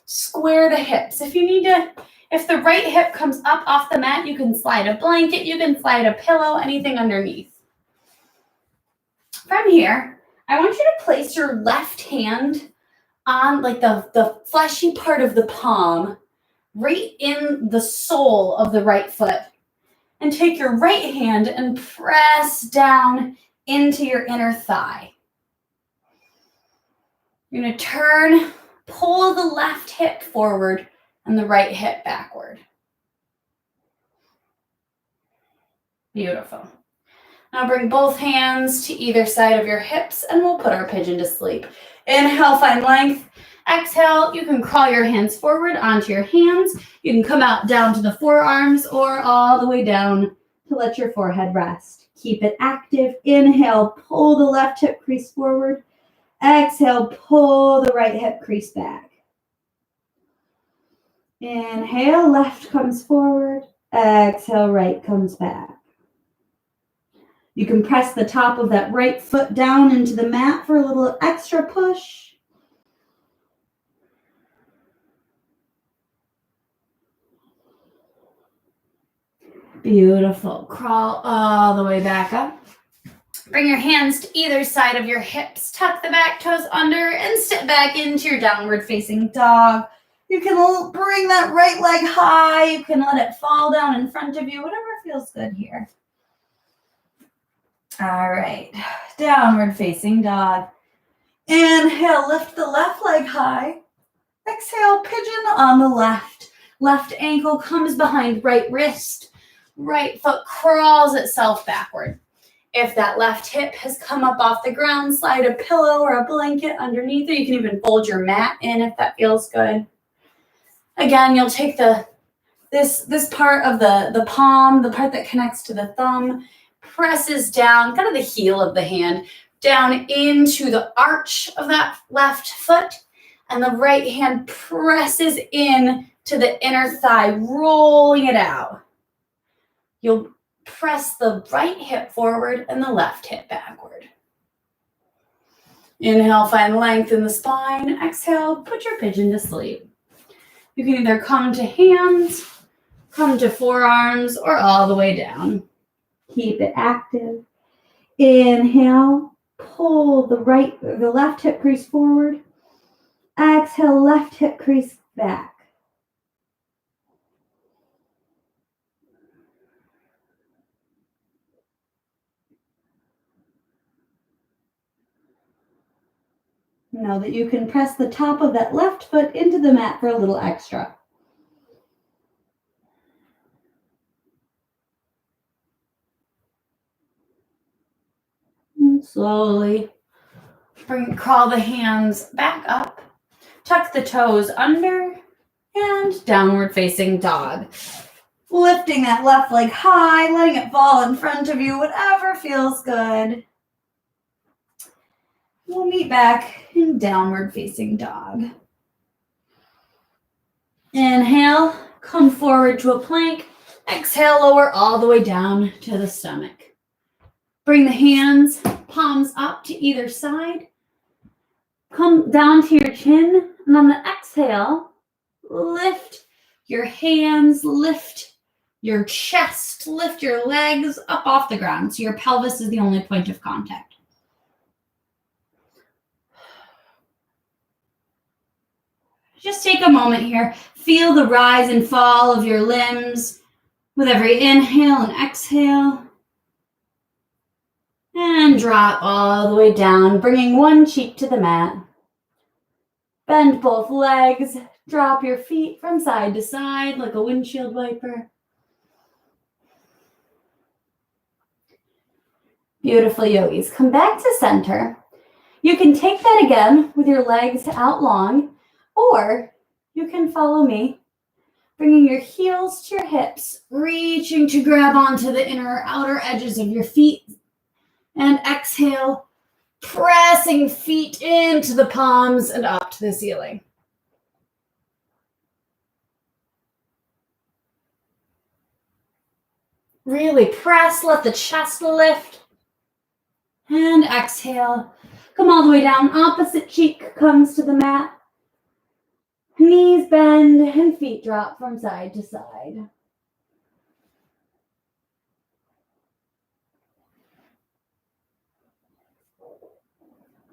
Square the hips. If the right hip comes up off the mat, you can slide a blanket, you can slide a pillow, anything underneath. From here, I want you to place your left hand on like the fleshy part of the palm, right in the sole of the right foot. And take your right hand and press down into your inner thigh. You're going to turn, pull the left hip forward and the right hip backward. Beautiful. Now bring both hands to either side of your hips and we'll put our pigeon to sleep. Inhale, find length. Exhale, you can crawl your hands forward onto your hands. You can come out down to the forearms or all the way down to let your forehead rest. Keep it active. Inhale, pull the left hip crease forward. Exhale, pull the right hip crease back. Inhale, left comes forward. Exhale, right comes back. You can press the top of that right foot down into the mat for a little extra push. Beautiful. Crawl all the way back up. Bring your hands to either side of your hips. Tuck the back toes under and step back into your downward facing dog. You can bring that right leg high. You can let it fall down in front of you, whatever feels good here. All right, downward facing dog. Inhale, lift the left leg high. Exhale, pigeon on the left. Left ankle comes behind right wrist. Right foot crawls itself backward. If that left hip has come up off the ground, slide a pillow or a blanket underneath it. You can even fold your mat in if that feels good. Again, you'll take this part of the palm, the part that connects to the thumb, presses down, kind of the heel of the hand, down into the arch of that left foot, and the right hand presses in to the inner thigh, rolling it out. You'll press the right hip forward and the left hip backward. Inhale, find length in the spine. Exhale, put your pigeon to sleep. You can either come to hands, come to forearms, or all the way down. Keep it active. Inhale, pull the left hip crease forward. Exhale, left hip crease back. Know that you can press the top of that left foot into the mat for a little extra. And slowly crawl the hands back up. Tuck the toes under and downward facing dog. Lifting that left leg high, letting it fall in front of you, whatever feels good. We'll meet back in downward facing dog. Inhale, come forward to a plank. Exhale, lower all the way down to the stomach. Bring the hands, palms up to either side. Come down to your chin, and on the exhale, lift your hands, lift your chest, lift your legs up off the ground. So your pelvis is the only point of contact. Just take a moment here. Feel the rise and fall of your limbs with every inhale and exhale. And drop all the way down, bringing one cheek to the mat. Bend both legs. Drop your feet from side to side like a windshield wiper. Beautiful, yogis. Come back to center. You can take that again with your legs out long, or you can follow me, bringing your heels to your hips, reaching to grab onto the inner or outer edges of your feet. And exhale, pressing feet into the palms and up to the ceiling. Really press, let the chest lift. And exhale, come all the way down. Opposite cheek comes to the mat. Knees bend and feet drop from side to side.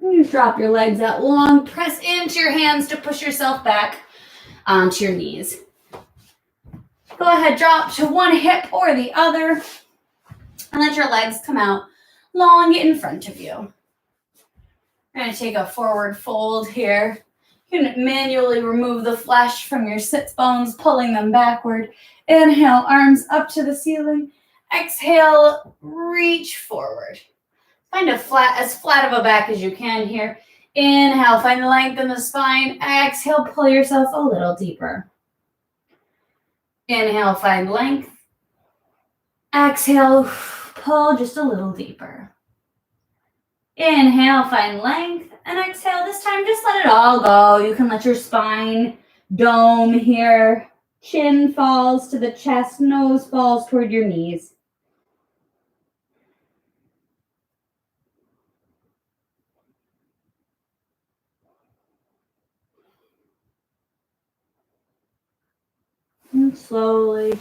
You drop your legs out long. Press into your hands to push yourself back onto your knees. Go ahead, drop to one hip or the other. And let your legs come out long in front of you. We're going to take a forward fold here. You can manually remove the flesh from your sits bones, pulling them backward. Inhale, arms up to the ceiling. Exhale, reach forward. Find as flat of a back as you can here. Inhale, find the length in the spine. Exhale, pull yourself a little deeper. Inhale, find length. Exhale, pull just a little deeper. Inhale, find length. And exhale, this time just let it all go. You can let your spine dome here. Chin falls to the chest, nose falls toward your knees. And slowly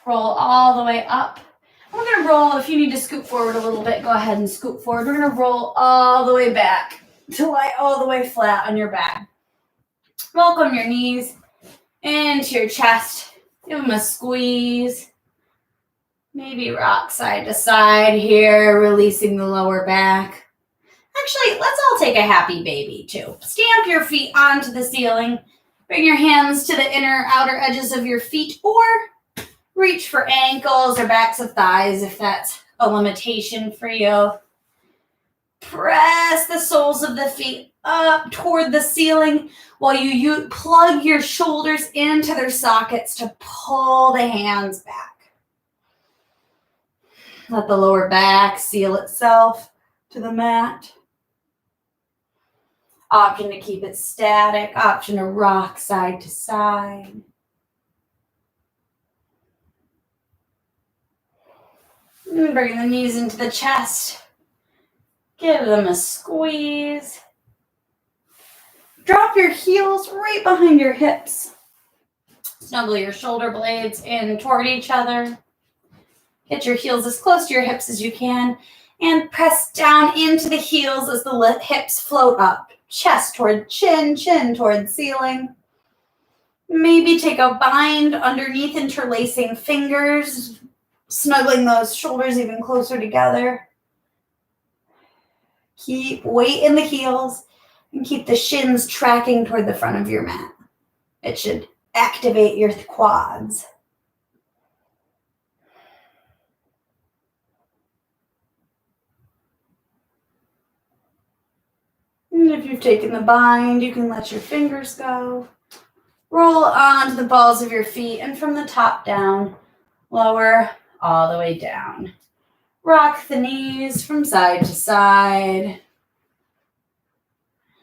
roll all the way up. We're going to roll. If you need to scoot forward a little bit, go ahead and scoot forward. We're going to roll all the way back to lie all the way flat on your back. Welcome your knees into your chest. Give them a squeeze. Maybe rock side to side here, releasing the lower back. Actually, let's all take a happy baby too. Stamp your feet onto the ceiling. Bring your hands to the inner outer edges of your feet, or reach for ankles or backs of thighs if that's a limitation for you. Press the soles of the feet up toward the ceiling while you plug your shoulders into their sockets to pull the hands back. Let the lower back seal itself. to the mat. Option to keep it static, option to rock side to side. And bring the knees into the chest. Give them a squeeze. Drop your heels right behind your hips. Snuggle your shoulder blades in toward each other. Get your heels as close to your hips as you can. And press down into the heels as the hips float up. Chest toward chin, chin toward ceiling. Maybe take a bind underneath, interlacing fingers, snuggling those shoulders even closer together. Keep weight in the heels and keep the shins tracking toward the front of your mat. It should activate your quads. And if you've taken the bind, you can let your fingers go. Roll onto the balls of your feet and from the top down, lower all the way down. Rock the knees from side to side.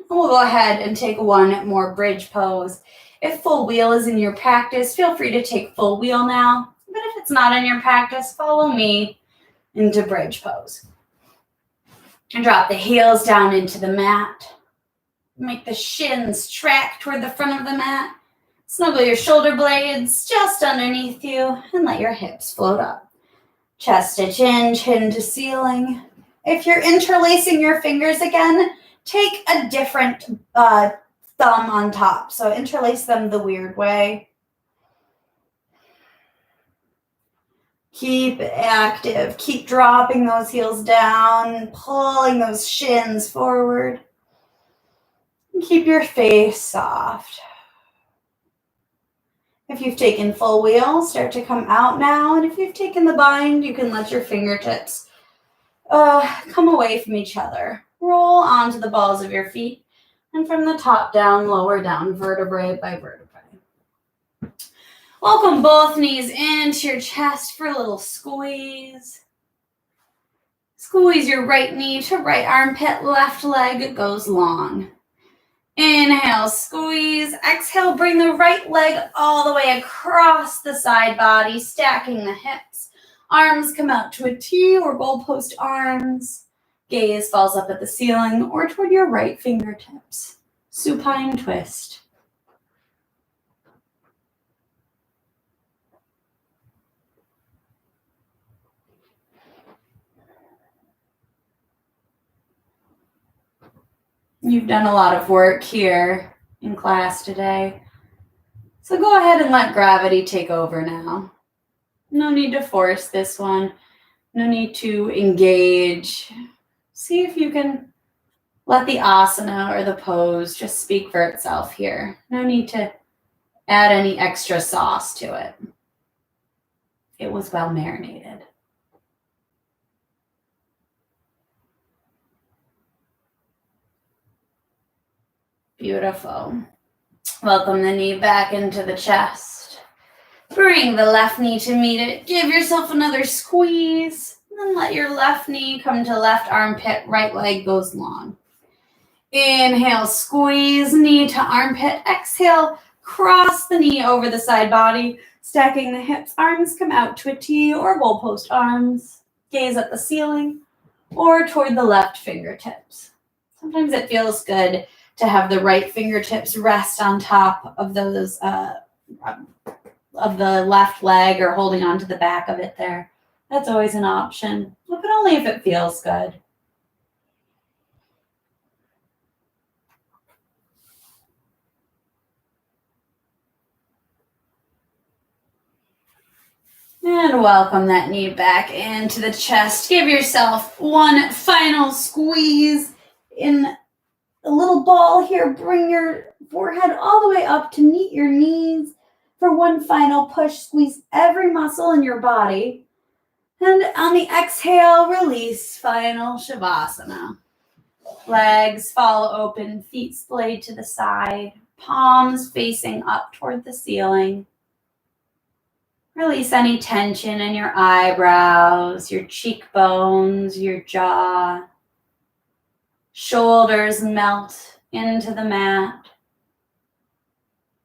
We'll go ahead and take one more bridge pose. If full wheel is in your practice, feel free to take full wheel now. But if it's not in your practice, follow me into bridge pose. And drop the heels down into the mat. Make the shins track toward the front of the mat. Snuggle your shoulder blades just underneath you and let your hips float up. Chest to chin, chin to ceiling. If you're interlacing your fingers again, take a different thumb on top. So interlace them the weird way. Keep active. Keep dropping those heels down, pulling those shins forward. And keep your face soft. If you've taken full wheel, start to come out now. And if you've taken the bind, you can let your fingertips come away from each other. Roll onto the balls of your feet. And from the top down, lower down, vertebrae by vertebrae. Welcome both knees into your chest for a little squeeze. Squeeze your right knee to right armpit, left leg goes long. Inhale, squeeze. Exhale, bring the right leg all the way across the side body, stacking the hips. Arms come out to a T or goalpost arms. Gaze falls up at the ceiling or toward your right fingertips. Supine twist. You've done a lot of work here in class today. So go ahead and let gravity take over now. No need to force this one. No need to engage. See if you can let the asana or the pose just speak for itself here. No need to add any extra sauce to it. It was well marinated. Beautiful. Welcome the knee back into the chest. Bring the left knee to meet it. Give yourself another squeeze. And then let your left knee come to left armpit. Right leg goes long. Inhale, squeeze knee to armpit. Exhale, cross the knee over the side body. Stacking the hips. Arms come out to a T or goalpost arms. Gaze at the ceiling or toward the left fingertips. Sometimes it feels good to have the right fingertips rest on top of those of the left leg or holding onto the back of it there. That's always an option, but only if it feels good. And welcome that knee back into the chest. Give yourself one final squeeze in a little ball here. Bring your forehead all the way up to meet your knees for one final push. Squeeze every muscle in your body. And on the exhale, release, final Shavasana. Legs fall open, feet splayed to the side, palms facing up toward the ceiling. Release any tension in your eyebrows, your cheekbones, your jaw. Shoulders melt into the mat.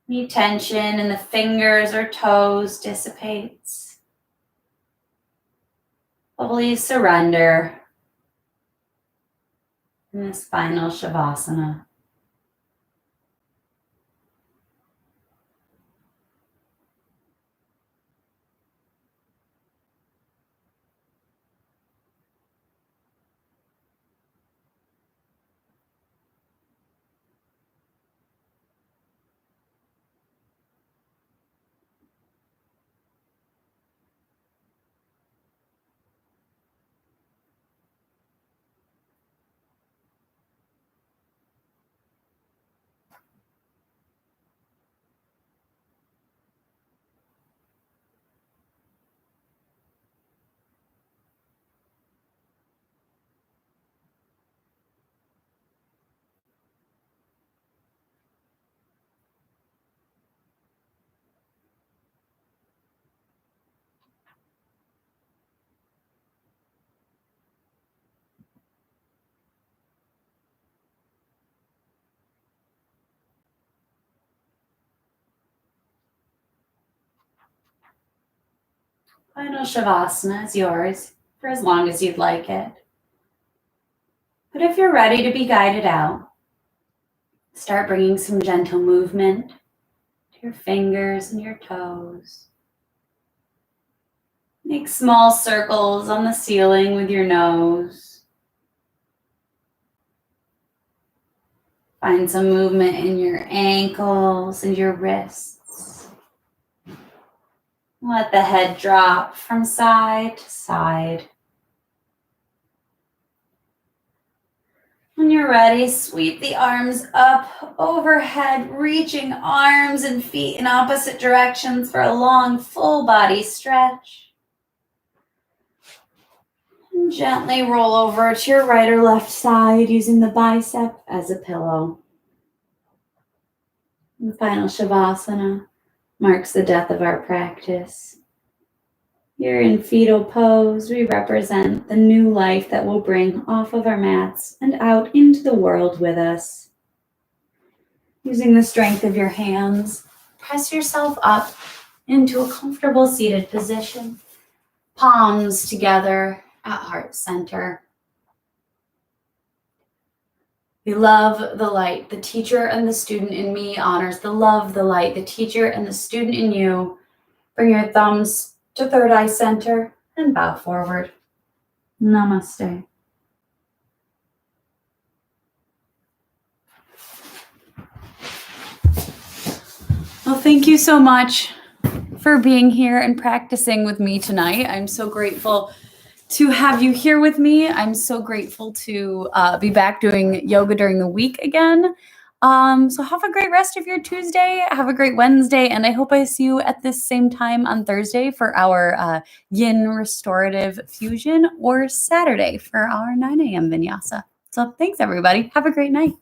Any tension in the fingers or toes dissipates. Fully surrender in this final Shavasana. Final Shavasana is yours for as long as you'd like it. But if you're ready to be guided out, start bringing some gentle movement to your fingers and your toes. Make small circles on the ceiling with your nose. Find some movement in your ankles and your wrists. Let the head drop from side to side. When you're ready, sweep the arms up overhead, reaching arms and feet in opposite directions for a long, full body stretch. And gently roll over to your right or left side using the bicep as a pillow. The final Shavasana marks the death of our practice. Here in fetal pose, we represent the new life that we'll bring off of our mats and out into the world with us. Using the strength of your hands, press yourself up into a comfortable seated position, palms together at heart center. We love the light. The teacher and the student in me honors the love, the light, the teacher and the student in you. Bring your thumbs to third eye center and bow forward. Namaste. Well, thank you so much for being here and practicing with me tonight. I'm so grateful to have you here with me. I'm so grateful to be back doing yoga during the week again. So have a great rest of your Tuesday. Have a great Wednesday. And I hope I see you at this same time on Thursday for our Yin Restorative Fusion, or Saturday for our 9 a.m. Vinyasa. So thanks, everybody. Have a great night.